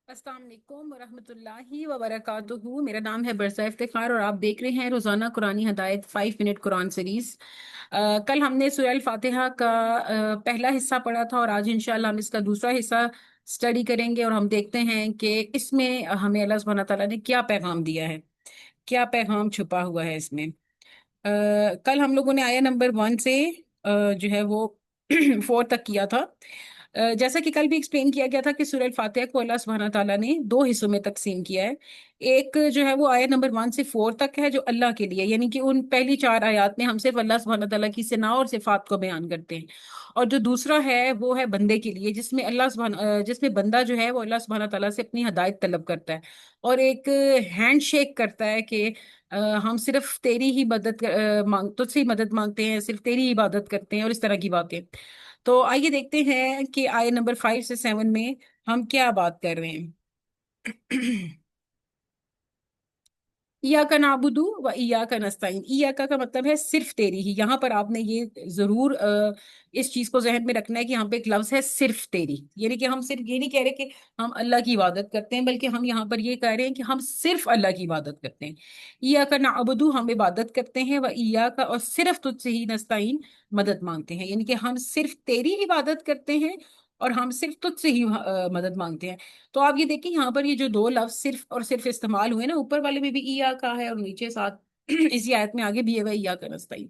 अस्सलाम वालेकुम वरहमतुल्लाहि वबरकातुहू। मेरा नाम है बरसा इफ्तिखार और आप देख रहे हैं रोज़ाना कुरानी हदायत 5 मिनट कुरान सीरीज। कल हमने सूरह अल फातिहा का पहला हिस्सा पढ़ा था और आज इंशाल्लाह हम इसका दूसरा हिस्सा स्टडी करेंगे और हम देखते हैं कि इसमें हमें अल्लाह सुब्हानहू तआला ने क्या पैगाम दिया है, क्या पैगाम छुपा हुआ है इसमें। कल हम लोगों ने आया नंबर 1 से जो है वो 4 तक किया था। जैसा कि कल भी एक्सप्लेन किया गया था कि सूरह फातिहा को अल्लाह सुब्हानहू तआला ने दो हिस्सों में तकसीम किया है। एक जो है वो आयत नंबर 1 से 4 तक है जो अल्लाह के लिए, यानी कि उन पहली 4 आयत में हम सिर्फ अल्लाह सुब्हानहू तआला की सना और सिफात को बयान करते हैं। और जो दूसरा है वो है बंदे के लिए, जिसमें बंदा जो है वो अल्लाह सुब्हानहू तआला से अपनी हदायत तलब करता है और एक हैंड शेक करता है कि हम सिर्फ तेरी ही तुझसे ही मदद मांगते हैं, सिर्फ तेरी ही इबादत करते हैं और इस तरह की बातें। तो आइए देखते हैं कि आय नंबर 5 से 7 में हम क्या बात कर रहे हैं। ईया का नाबुदू व ईया का नस्ताइन। ईया का मतलब है सिर्फ तेरी ही। यहाँ पर आपने ये जरूर इस चीज को जहन में रखना है कि यहाँ पे एक लफ्ज है सिर्फ तेरी, यानी कि हम सिर्फ ये नहीं कह रहे कि हम अल्लाह की इबादत करते हैं, बल्कि हम यहाँ पर ये कह रहे हैं कि हम सिर्फ अल्लाह की इबादत करते हैं। ईया का नाबुदू, हम इबादत करते हैं, व ईया का, और सिर्फ तुझसे ही नस्ताइन, मदद मांगते हैं, यानी कि हम सिर्फ तेरी इबादत करते हैं और हम सिर्फ तुझसे ही मदद मांगते हैं। तो आप ये देखिए यहाँ पर ये जो दो लफ्ज सिर्फ और सिर्फ इस्तेमाल हुए ना, ऊपर वाले में भी ईया का है और नीचे साथ इसी आयत में आगे भी है वह ईया का नस्ताइन।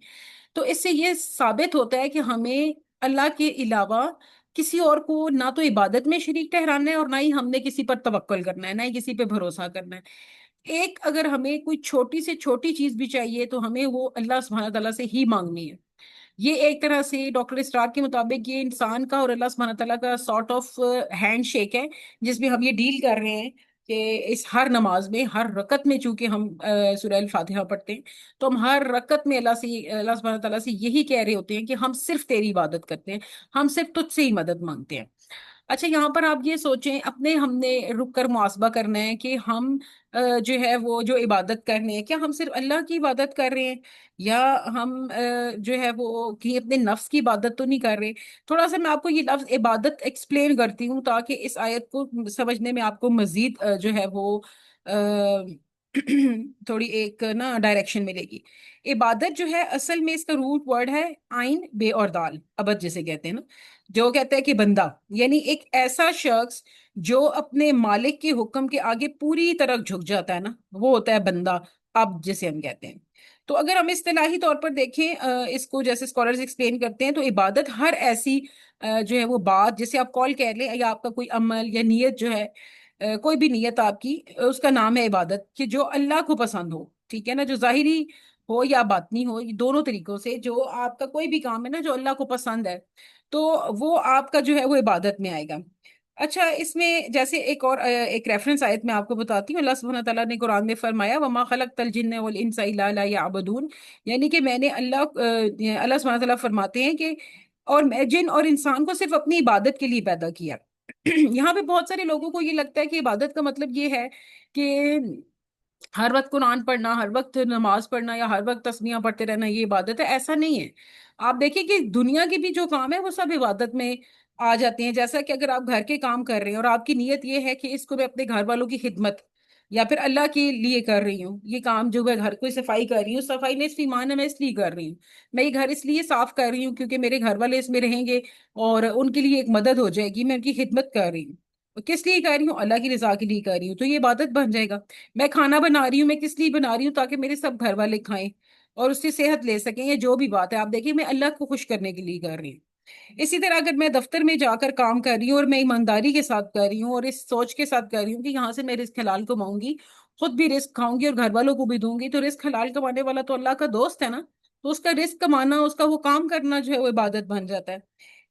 तो इससे ये साबित होता है कि हमें अल्लाह के अलावा किसी और को ना तो इबादत में शरीक ठहराना है और ना ही हमने किसी पर तवक्कुल करना है, ना ही किसी पे भरोसा करना है। एक अगर हमें कोई छोटी से छोटी चीज भी चाहिए तो हमें वो अल्लाह सुब्हानहू तआला से ही मांगनी है। ये एक तरह से डॉक्टर स्टार के मुताबिक ये इंसान का और अल्लाह सुब्हानहू तआला का सॉर्ट ऑफ हैंड शेक है, जिसमें हम ये डील कर रहे हैं कि इस हर नमाज में हर रकत में चूंकि हम सूरह अल फातिहा पढ़ते हैं, तो हम हर रकत में अल्लाह सुब्हानहू तआला से यही कह रहे होते हैं कि हम सिर्फ तेरी इबादत करते हैं, हम सिर्फ तुझसे ही मदद मांगते हैं। अच्छा, यहाँ पर आप ये सोचें, अपने हमने रुक कर मुहासबा करना है कि हम जो है वो जो इबादत कर रहे हैं, क्या हम सिर्फ अल्लाह की इबादत कर रहे हैं या हम जो है वो कि अपने नफ्स की इबादत तो नहीं कर रहे। थोड़ा सा मैं आपको ये लफ्ज इबादत एक्सप्लेन करती हूँ ताकि इस आयत को समझने में आपको मजीद जो है वो अ, थोड़ी एक ना डायरेक्शन मिलेगी। इबादत जो है असल में इसका रूट वर्ड है आइन बे और दाल, अबद जिसे कहते हैं ना, जो कहते हैं कि बंदा, यानी एक ऐसा शख्स जो अपने मालिक के हुक्म के आगे पूरी तरह झुक जाता है ना, वो होता है बंदा, अब जिसे हम कहते हैं। तो अगर हम इस्तिलाही तौर पर देखें इसको, जैसे स्कॉलर्स एक्सप्लेन करते हैं, तो इबादत हर ऐसी जो है वो बात, जैसे आप कॉल कह लें या आपका कोई अमल या नियत जो है, कोई भी नियत आपकी, उसका नाम है इबादत, कि जो अल्लाह को पसंद हो, ठीक है ना, जो जाहिरी हो या बातनी हो, ये दोनों तरीकों से जो आपका कोई भी काम है ना जो अल्लाह को पसंद है, तो वो आपका जो है वो इबादत में आएगा। अच्छा, इसमें जैसे एक और एक रेफरेंस आयत मैं आपको बताती हूँ। अल्लाह सुब्हानहू तआला ने कुरान में फरमाया, वमा खलक़तल जिन्ना वल इंसा इल्ला लियअबुदून, यानी कि मैंने अल्लाह सुब्हानहू तआला फरमाते हैं कि और मैं जिन और इंसान को सिर्फ अपनी इबादत के लिए पैदा किया। यहाँ पे बहुत सारे लोगों को ये लगता है कि इबादत का मतलब ये है कि हर वक्त कुरान पढ़ना, हर वक्त नमाज पढ़ना या हर वक्त तस्बीहां पढ़ते रहना ये इबादत है। ऐसा नहीं है। आप देखिए कि दुनिया की भी जो काम है वो सब इबादत में आ जाते हैं। जैसा कि अगर आप घर के काम कर रहे हैं और आपकी नीयत ये है कि इसको मैं अपने घर वालों की खिदमत या फिर अल्लाह के लिए कर रही हूँ, ये काम जो मैं घर कोई सफाई कर रही हूँ, सफाई में इसलिए ईमान है, मैं इसलिए कर रही हूँ, मैं ये घर इसलिए साफ कर रही हूँ क्योंकि मेरे घर वाले इसमें रहेंगे और उनके लिए एक मदद हो जाएगी, मैं उनकी खिदमत कर रही हूँ। और किस लिए कर रही हूँ? अल्लाह की रजा के लिए कर रही हूँ, तो ये इबादत बन जाएगा। मैं खाना बना रही हूँ, मैं किस लिए बना रही हूँ? ताकि मेरे सब घर वाले खाएं और उससे सेहत ले सकें, या जो भी बात है, आप देखिए मैं अल्लाह को खुश करने के लिए कर रही हूँ। इसी तरह अगर मैं दफ्तर में जाकर काम कर रही हूँ और मैं ईमानदारी के साथ कर रही हूँ और इस सोच के साथ कर रही हूँ कि यहाँ से मैं रिस्क हलाल कमाऊंगी, खुद भी रिस्क खाऊंगी और घर वालों को भी दूंगी, तो रिस्क हलाल कमाने वाला तो अल्लाह का दोस्त है ना, तो उसका रिस्क कमाना, उसका वो काम करना जो है वो इबादत बन जाता है।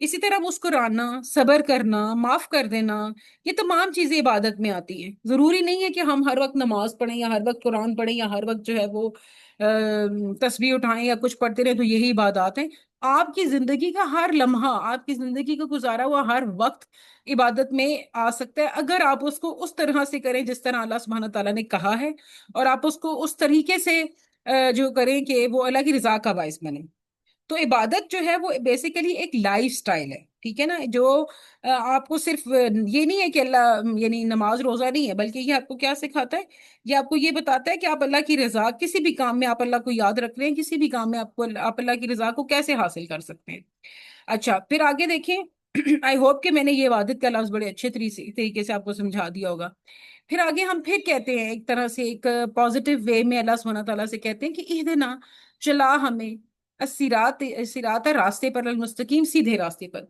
इसी तरह मुस्कुराना, सब्र करना, माफ कर देना, ये तमाम चीजें इबादत में आती हैं। जरूरी नहीं है कि हम हर वक्त नमाज पढ़ें या हर वक्त कुरान पढ़ें या हर वक्त जो है वो तस्बीह उठाएं या कुछ पढ़ते रहे तो यही इबादत है। आपकी जिंदगी का हर लम्हा, आपकी जिंदगी का गुजारा हुआ हर वक्त इबादत में आ सकता है, अगर आप उसको उस तरह से करें जिस तरह अल्लाह सुब्हानहू तआला ने कहा है, और आप उसको उस तरीके से जो करें कि वो अल्लाह की रजा का बायस बने। तो इबादत जो है वो बेसिकली एक लाइफ स्टाइल है। ٹھیک ہے نا، جو آپ کو صرف یہ نہیں ہے کہ اللہ یعنی نماز روزہ نہیں ہے، بلکہ یہ آپ کو کیا سکھاتا ہے؟ یہ آپ کو یہ بتاتا ہے کہ آپ اللہ کی رضا کسی بھی کام میں، آپ اللہ کو یاد رکھ رہے ہیں، کسی بھی کام میں آپ اللہ کی رضا کو کیسے حاصل کر سکتے ہیں۔ اچھا پھر آگے دیکھیں آئی ہوپ کہ میں نے یہ عبادت کا لفظ بڑے اچھے طریقے سے آپ کو سمجھا دیا ہوگا۔ پھر آگے ہم پھر کہتے ہیں ایک طرح سے ایک پازیٹیو وے میں اللہ سبحانہ تعالیٰ سے کہتے ہیں کہ اہدنا، چلا ہمیں، الصراط راستے پر، المستقیم سیدھے راستے پر۔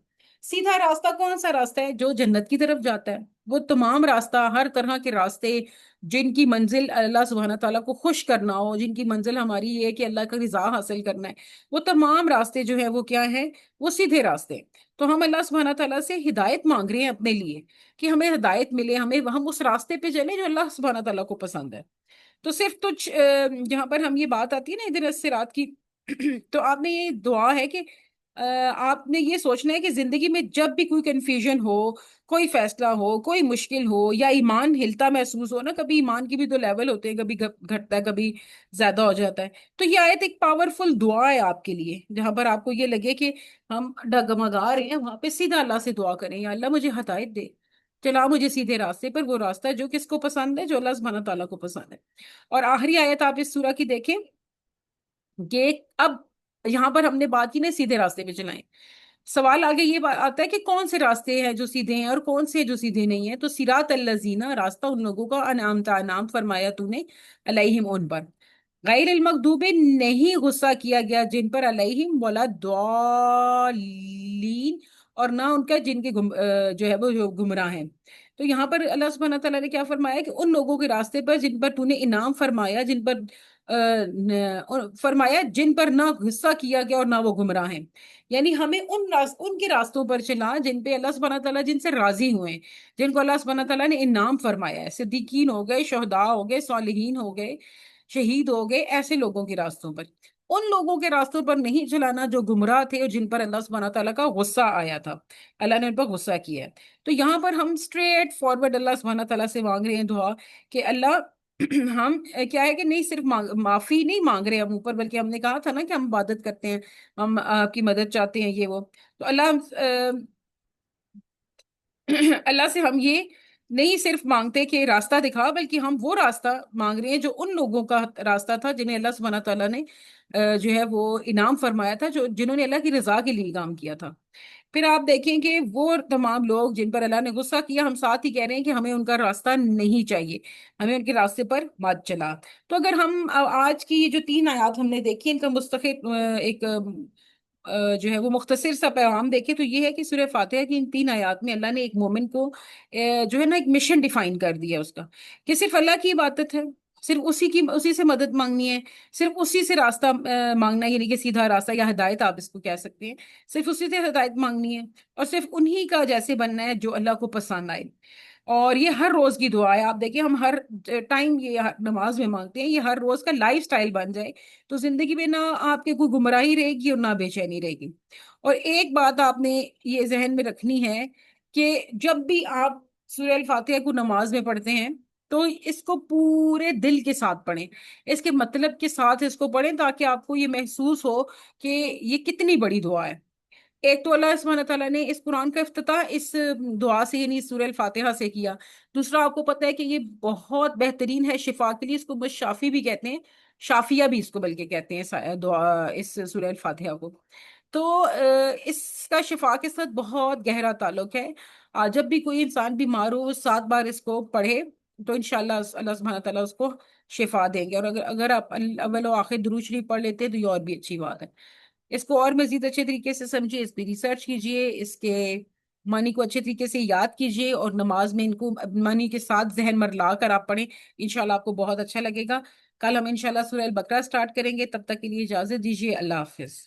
سیدھا راستہ کون سا راستہ ہے؟ جو جنت کی طرف جاتا ہے، وہ تمام راستہ، ہر طرح کے راستے جن کی منزل اللہ سبحانہ تعالیٰ کو خوش کرنا ہو، جن کی منزل ہماری یہ ہے کہ اللہ کا رضا حاصل کرنا ہے، وہ تمام راستے جو ہیں وہ کیا ہیں؟ وہ سیدھے راستے ہیں۔ تو ہم اللہ سبحانہ تعالیٰ سے ہدایت مانگ رہے ہیں اپنے لیے، کہ ہمیں ہدایت ملے، ہم اس راستے پہ چلیں جو اللہ سبحانہ تعالیٰ کو پسند ہے۔ تو صرف کچھ جہاں پر ہم یہ بات آتی ہے نا ادھر الصراط کی تو آپ نے یہ دعا ہے کہ آپ نے یہ سوچنا ہے کہ زندگی میں جب بھی کوئی کنفیوژن ہو، کوئی فیصلہ ہو، کوئی مشکل ہو، یا ایمان ہلتا محسوس ہو نا، کبھی ایمان کی بھی تو لیول ہوتے ہیں، کبھی گھٹتا ہے، کبھی زیادہ ہو جاتا ہے، تو یہ آیت ایک پاورفل دعا ہے آپ کے لیے، جہاں پر آپ کو یہ لگے کہ ہم ڈگمگا رہے ہیں، وہاں پہ سیدھا اللہ سے دعا کریں، یا اللہ مجھے ہدایت دے، چلا مجھے سیدھے راستے پر، وہ راستہ ہے جو کس کو پسند ہے؟ جو اللہ سبحانہ تعالیٰ کو پسند ہے۔ اور آخری آیت آپ اس سورہ کی دیکھیں کہ اب یہاں پر ہم نے بات کی نا سیدھے راستے پہ چلائیں، سوال آگے یہ آتا ہے کہ کون سے راستے ہیں جو سیدھے ہیں اور کون سے جو سیدھے نہیں ہیں؟ تو صراط الذین، راستہ ان لوگوں کا، انعامت، انعام فرمایا تو نے، علیہم ان پر، غیر المغضوب، نہیں غصہ کیا گیا جن پر، علیہم ولا الضالین، اور نہ ان کا جن کے جو ہے وہ جو گمراہ ہیں۔ تو یہاں پر اللہ سبحانہ تعالیٰ نے کیا فرمایا کہ ان لوگوں کے راستے پر جن پر تو نے انعام فرمایا، جن پر فرمایا جن پر نہ غصہ کیا گیا اور نہ وہ گمراہ ہیں، یعنی ہمیں ان کے راستوں پر چلا جن پہ اللہ سبحانہ تعالیٰ جن سے راضی ہوئے ہیں، جن کو اللہ سبحانہ تعالیٰ نے انعام فرمایا ہے، صدیقین ہو گئے، شہداء ہو گئے، صالحین ہو گئے، شہید ہو گئے، ایسے لوگوں کے راستوں پر، ان لوگوں کے راستوں پر نہیں چلانا جو گمراہ تھے اور جن پر اللہ سبحانہ تعالیٰ کا غصہ آیا تھا، اللہ نے ان پر غصہ کیا ہے۔ تو یہاں پر ہم اسٹریٹ فارورڈ اللہ سبحانہ تعالیٰ سے مانگ رہے ہیں دعا کہ اللہ ہم کیا ہے کہ نہیں صرف معافی نہیں مانگ رہے ہم اوپر، بلکہ ہم نے کہا تھا نا کہ ہم عبادت کرتے ہیں، ہم آپ کی مدد چاہتے ہیں، یہ وہ، تو اللہ سے ہم یہ نہیں صرف مانگتے کہ راستہ دکھا، بلکہ ہم وہ راستہ مانگ رہے ہیں جو ان لوگوں کا راستہ تھا جنہیں اللہ سبحانہ تعالیٰ نے جو ہے وہ انعام فرمایا تھا، جنہوں نے اللہ کی رضا کے لیے کام کیا تھا۔ پھر آپ دیکھیں کہ وہ تمام لوگ جن پر اللہ نے غصہ کیا، ہم ساتھ ہی کہہ رہے ہیں کہ ہمیں ان کا راستہ نہیں چاہیے، ہمیں ان کے راستے پر مت چلا۔ تو اگر ہم آج کی یہ جو 3 آیات ہم نے دیکھی، ان کا مستقل ایک جو ہے وہ مختصر سا پیغام دیکھے تو یہ ہے کہ سورہ فاتحہ کی ان 3 آیات میں اللہ نے ایک مومن کو جو ہے نا ایک مشن ڈیفائن کر دیا اس کا، کہ صرف اللہ کی عبادت ہے، صرف اسی سے مدد مانگنی ہے، صرف اسی سے راستہ مانگنا ہے، یعنی کہ سیدھا راستہ یا ہدایت آپ اس کو کہہ سکتے ہیں، صرف اسی سے ہدایت مانگنی ہے، اور صرف انہی کا جیسے بننا ہے جو اللہ کو پسند آئے۔ اور یہ ہر روز کی دعا ہے، آپ دیکھیں ہم ہر ٹائم یہ نماز میں مانگتے ہیں، یہ ہر روز کا لائف سٹائل بن جائے تو زندگی میں نہ آپ کے کوئی گمراہی رہے گی اور نہ بے چینی رہے گی۔ اور ایک بات آپ نے یہ ذہن میں رکھنی ہے کہ جب بھی آپ سورہ الفاتحہ کو نماز میں پڑھتے ہیں تو اس کو پورے دل کے ساتھ پڑھیں، اس کے مطلب کے ساتھ اس کو پڑھیں، تاکہ آپ کو یہ محسوس ہو کہ یہ کتنی بڑی دعا ہے۔ ایک تو اللہ سبحانہ تعالیٰ نے اس قرآن کا افتتاح اس دعا سے یعنی سورہ الفاتحہ سے کیا۔ دوسرا آپ کو پتہ ہے کہ یہ بہت بہترین ہے شفا کے لیے، اس کو بس شافی بھی کہتے ہیں، شافیہ بھی اس کو بلکہ کہتے ہیں دعا اس سورہ الفاتحہ کو۔ تو اس کا شفا کے ساتھ بہت گہرا تعلق ہے۔ جب بھی کوئی انسان بیمار ہو وہ 7 بار اس کو پڑھے تو انشاءاللہ اللہ سبحانہ تعالیٰ اس کو شفا دیں گے، اور اگر آپ اول و آخر درود شریف پڑھ لیتے ہیں تو یہ اور بھی اچھی بات ہے۔ اس کو اور مزید اچھے طریقے سے سمجھیے، اس پہ ریسرچ کیجئے، اس کے معنی کو اچھے طریقے سے یاد کیجئے، اور نماز میں ان کو معنی کے ساتھ ذہن مرلا کر آپ پڑھیں، انشاءاللہ آپ کو بہت اچھا لگے گا۔ کل ہم انشاءاللہ سورہ البقرہ سٹارٹ کریں گے، تب تک کے لیے اجازت دیجیے، اللہ حافظ۔